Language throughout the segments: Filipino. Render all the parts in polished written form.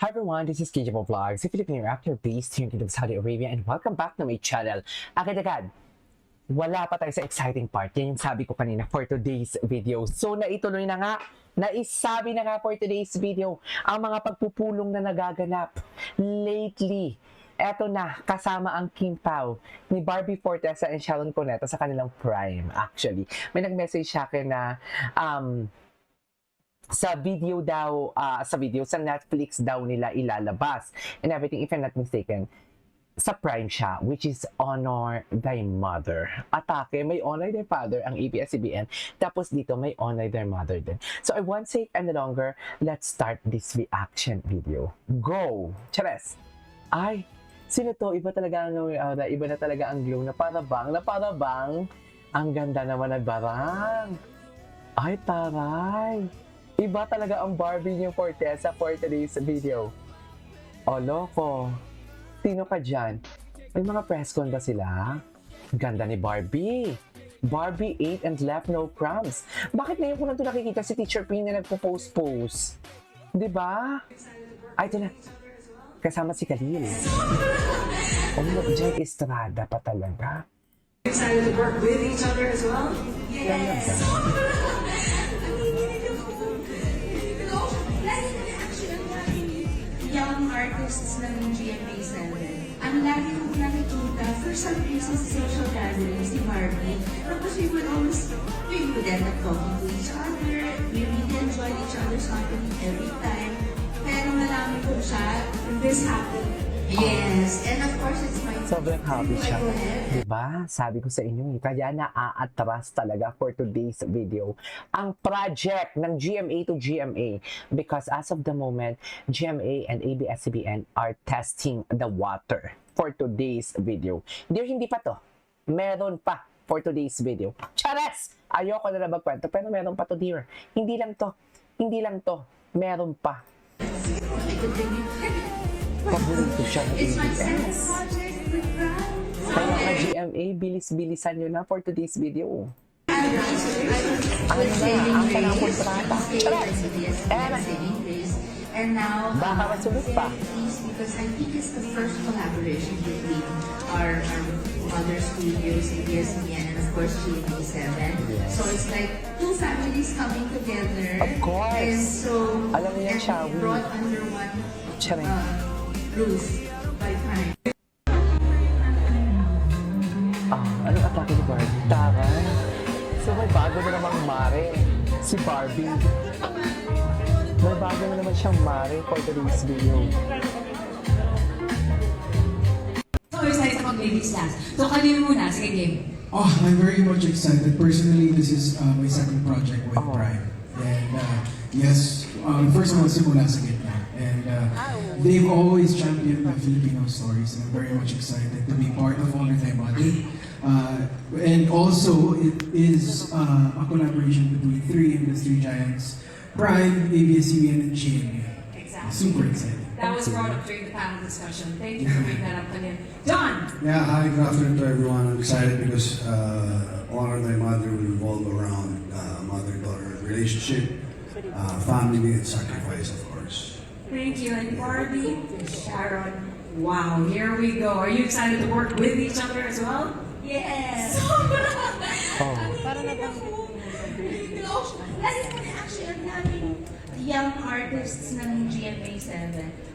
Hi everyone, this is KJMO Vlogs, a Filipino actor based here in Kingdom of Saudi Arabia, and welcome back to my channel. Agad-agad, wala pa tayo sa exciting part. Yan yung sabi ko kanina for today's video. So naituloy na nga, naisabi na nga for today's video, ang mga pagpupulong na nagaganap lately. Eto na, kasama ang Kim Pao ni Barbie Fortesa and Sharon Cuneta sa kanilang prime. Actually, may nag-message sa akin na sa Netflix daw nila ilalabas and everything, if I'm not mistaken, sa Prime siya, which is Honor Thy Mother. Atake, may Honor Thy Father ang ABS-CBN, tapos dito may Honor Thy Mother din. So I won't say any longer, let's start this reaction video. Go! Chares! Ay, sino to? Iba talaga ang iba na talaga ang glow na para bang, ang ganda naman na barang. Ay, taray! Iba talaga ang Barbie niyo Fortesa for today's video. O, loko. Sino ka dyan? May mga press con ba sila? Ganda ni Barbie. Barbie ate and left no crumbs. Bakit ngayon ko lang ito nakikita si Teacher Pin na nagpo-post-post? Diba? Ay, ito na. Kasama si Khalil. Diyan Estrada pa talaga. Excited to work with each other as well? Yes! Young artists ng GMA7. Ang lagi kong nakikita, for some reason, sa social gatherings si Barbie. Tapos we would end up talking to each other. We really enjoyed each other's company every time. Pero malaman ko siya, this happened. Yes, and of course, it's my... Sobrang happy siya. Diba? Sabi ko sa inyo, kaya na-aatras talaga for today's video ang project ng GMA to GMA. Because as of the moment, GMA and ABS-CBN are testing the water for today's video. Hindi pa to. Meron pa for today's video. Chares! Ayoko na magkwento, pero meron pa to, dear. Hindi lang to. Meron pa. Paborito siya ng It's my second ABS. project with Brian. Kaya nga GMA, bilis-bilisan nyo na for today's video. Ano na, ang panang kontrata. And now, Baka masunod pa. because I think it's the first collaboration between our mother studios, ABS-CBN, and of course GMA7. So it's like two families coming together. Of course. And so, Alam niya, and Shawi. brought under one Charing. roof by Prime. Anong atake ni Barbie? Taray. So may bago na namang mare, si Barbie. May bago na naman siyang mare for today's video. So excited ako ladies last. So kanino muna? Sige, game. Oh, I'm very much excited. Personally, this is my second project with Prime. And yes, first one, simula sa gitna. And they've always championed the Filipino stories. And I'm very much excited to be part of Honor Thy Mother. And also, it is a collaboration between three industry giants, Prime, ABS-CBN, and GMA. Exactly. Super excited. That was brought up during the panel discussion. Thank you for bringing that up again. John! Yeah, hi, good afternoon to everyone. I'm excited because Honor Thy Mother will revolve around mother-daughter relationship, family, and sacrifice, of course. Thank you. And Barbie, Sharon. Wow, here we go. Are you excited to work with each other as well? Yes! Actually, ang daming young artists ng GMA7.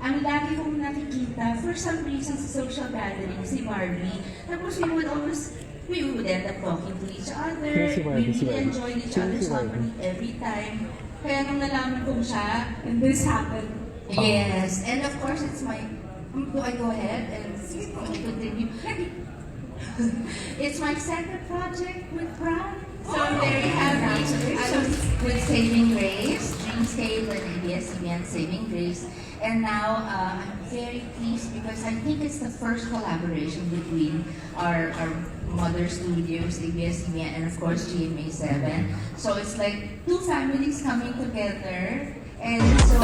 Ang lagi kong nakikita, for some reason, sa social gatherings, si Barbie. Tapos we would end up talking to each other. Si Barbie, We si really Barbie. enjoyed each Si other's Barbie. company every time. Kaya nung nalaman ko siya, And this happened. yes, and of course, it's my... Do I go ahead and continue? It's my second project with Prime. So I'm very happy. I was with Saving Grace, Dreamscape, and ABS-CBN Saving Grace. And now I'm very pleased because I think it's the first collaboration between our mother studios, ABS-CBN, and of course GMA7. So it's like two families coming together. And so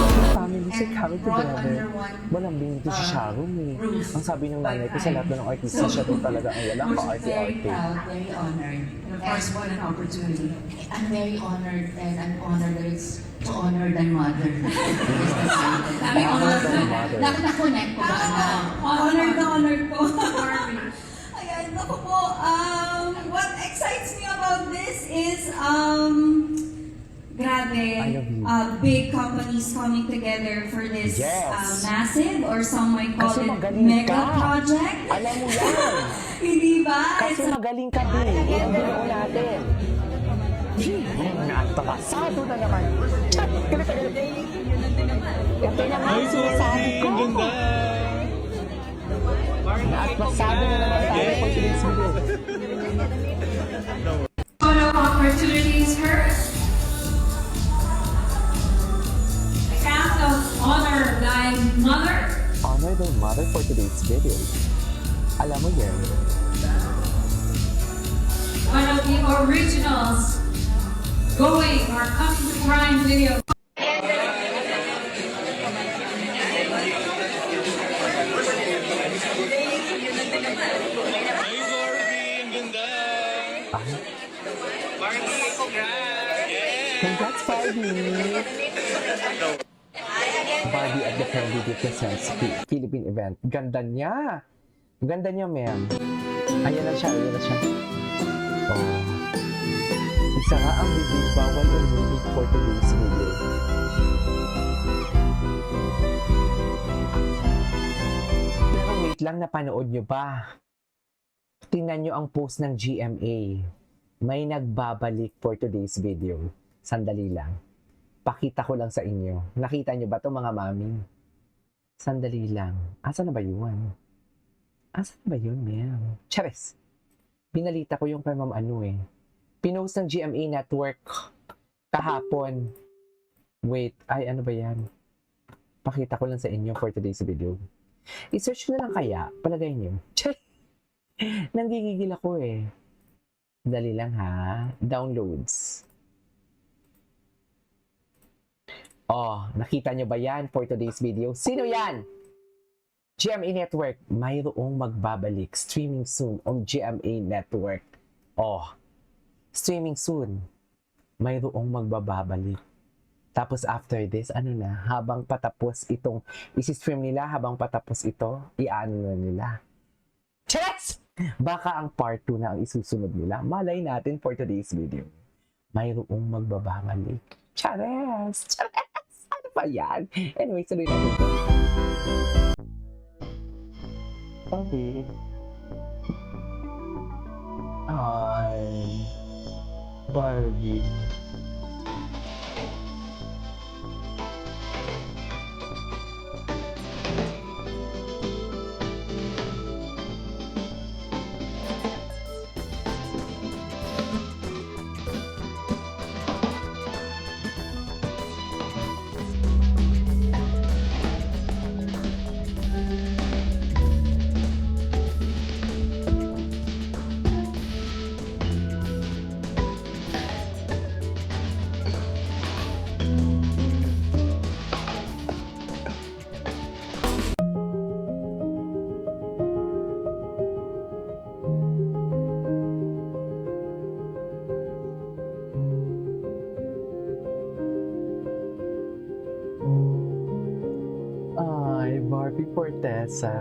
family is and coming brought together. under one Malambing dito si Sharon eh. roof Ang sabi ng nanay ko sa lahat ng artista, So, siya daw talaga ang walang We're ka-arte-arte. very proud, very honored. And of course, what an opportunity. I'm very honored and I'm honored that it's to honor thy mother. Kami honored na. Na-connect ko ba? Honored na honored po. Barbie. Ayan, ako po, what excites me about this is, grabe, I love you. big companies coming together for this Yes. massive, or some might call Kasi it magaling mega ka. project. Alam mo yan. Hindi ba? Kasi magaling ka din. Yan din ako natin. Naatapasado na naman. Chat! Galit. Ito na nga yung sinasabi ko. Naatapasado na naman tayo pag today's video. Photo opportunities first. The cast of Honor Thy Mother. Honor the mother for today's video. Alam mo yan. One of the originals going or coming to Prime Video. Congrats, Barbie! Barbie at the Trendy presents Philippine event. Ganda niya! Ganda niya, ma'am. Ayan na siya, ayan na siya. Oh. Isa nga ang bibig bawal umulit for today's video. Pero wait lang, napanood nyo ba? Tingnan nyo ang post ng GMA. May nagbabalik for today's video. Sandali lang. Pakita ko lang sa inyo. Nakita nyo ba to mga mami? Sandali lang. Asa na ba yun? Asa na ba yun, ma'am? Charis! Binalita ko yung kay ma'am ano eh. Pinost ng GMA Network kahapon. Wait, ay ano ba yan? Pakita ko lang sa inyo for today's video. I-search ko na lang kaya. Palagay nyo. Charis! Nanggigigil ako eh. Dali lang ha. Downloads. Oh, nakita nyo ba yan for today's video? Sino yan? GMA Network. Mayroong magbabalik. Streaming soon on GMA Network. Oh, streaming soon. Mayroong magbabalik. Tapos after this, ano na, habang patapos itong, isi-stream nila, habang patapos ito, i-ano na nila. Chats! Baka ang part 2 na ang isusunod nila. Malay natin for today's video. Mayroong magbabalik. Chares! Chares! Ano ba yan? Anyway, tuloy natin ito. Okay. Ay. Barbie. Ay, Barbie Fortesa.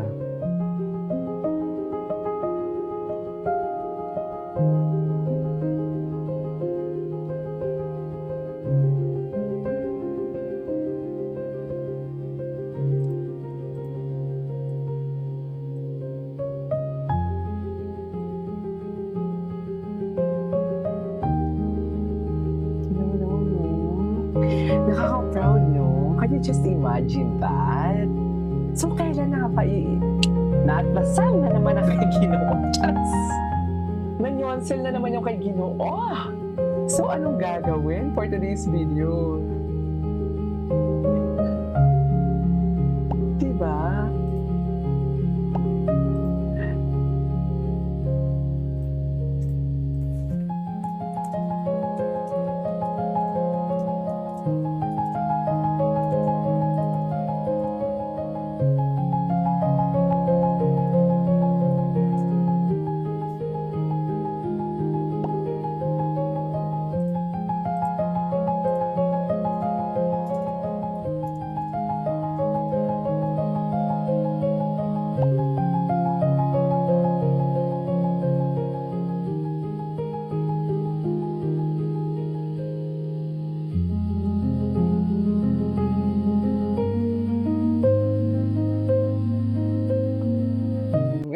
Nakaka-proud, no? Can you just imagine that? So, kailan na pa naatlasan na naman ang kay Ginoo? Chats! Nanyonsel na naman yung kay Ginoo. So, anong gagawin for today's video? Diba?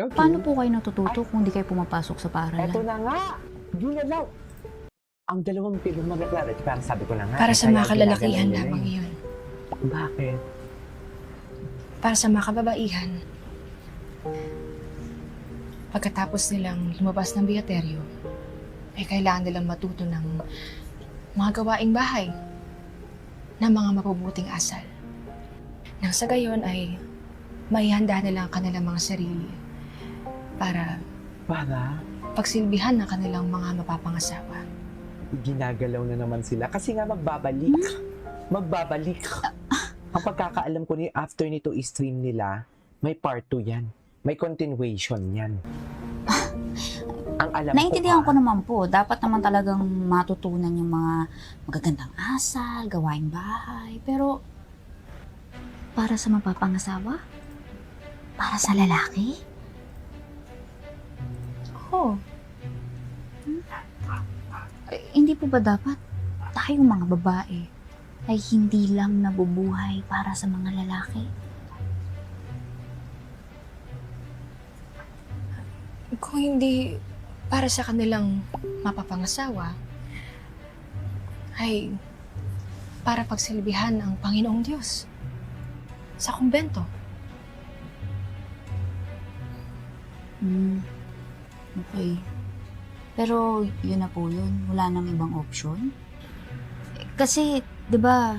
Okay. Paano po kayo natututo kung di kayo pumapasok sa paaralan? Eto na nga! Yun na lang! Ang dalawang film magkaklara, parang sabi ko na nga. Para sa kaya mga kalalakihan ginagawa nila lamang eh. yun. Bakit? Para sa mga kababaihan, pagkatapos nilang lumabas ng biyateryo, ay kailangan nilang matuto ng mga gawaing bahay ng mga mapabuting asal. Nang sa gayon ay maihanda nila ang kanilang mga sarili para Para? pagsilbihan ng kanilang mga mapapangasawa. Ginagalaw na naman sila kasi nga magbabalik. Magbabalik. Ang pagkakaalam ko ni after nito i-stream nila, may part 2 yan. May continuation yan. Ang alam Naintindihan ko ko naman po, dapat naman talagang matutunan yung mga magagandang asal, gawaing bahay. Pero, para sa mapapangasawa? Para sa lalaki? Oh, Hindi po ba dapat tayong mga babae ay hindi lang nabubuhay para sa mga lalaki? kung hindi para sa kanilang mapapangasawa, ay para pagsilbihan ang Panginoong Diyos sa kumbento. Okay. Pero yun na po yun. Wala nang ibang option. Kasi, di ba,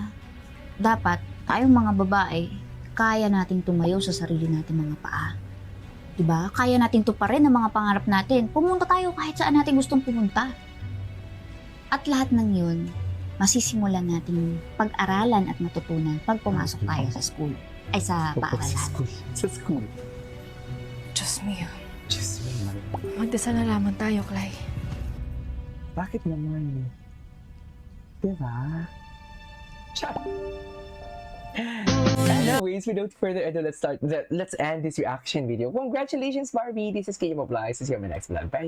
dapat tayong mga babae, kaya nating tumayo sa sarili natin mga paa. Di ba? Kaya nating tuparin ang mga pangarap natin. Pumunta tayo kahit saan natin gustong pumunta. At lahat ng yun, masisimulan nating pag-aralan at matutunan pag pumasok tayo sa school. Ay, sa Sa paaralan. school. Sa school. Diyos mio, Diyos mo, magdasal na lamang tayo, Clay. bakit naman? Diba? Chat! Anyways, without further ado, let's end this reaction video. Congratulations, Barbie! This is KM of Lies. See you on my next vlog. Bye!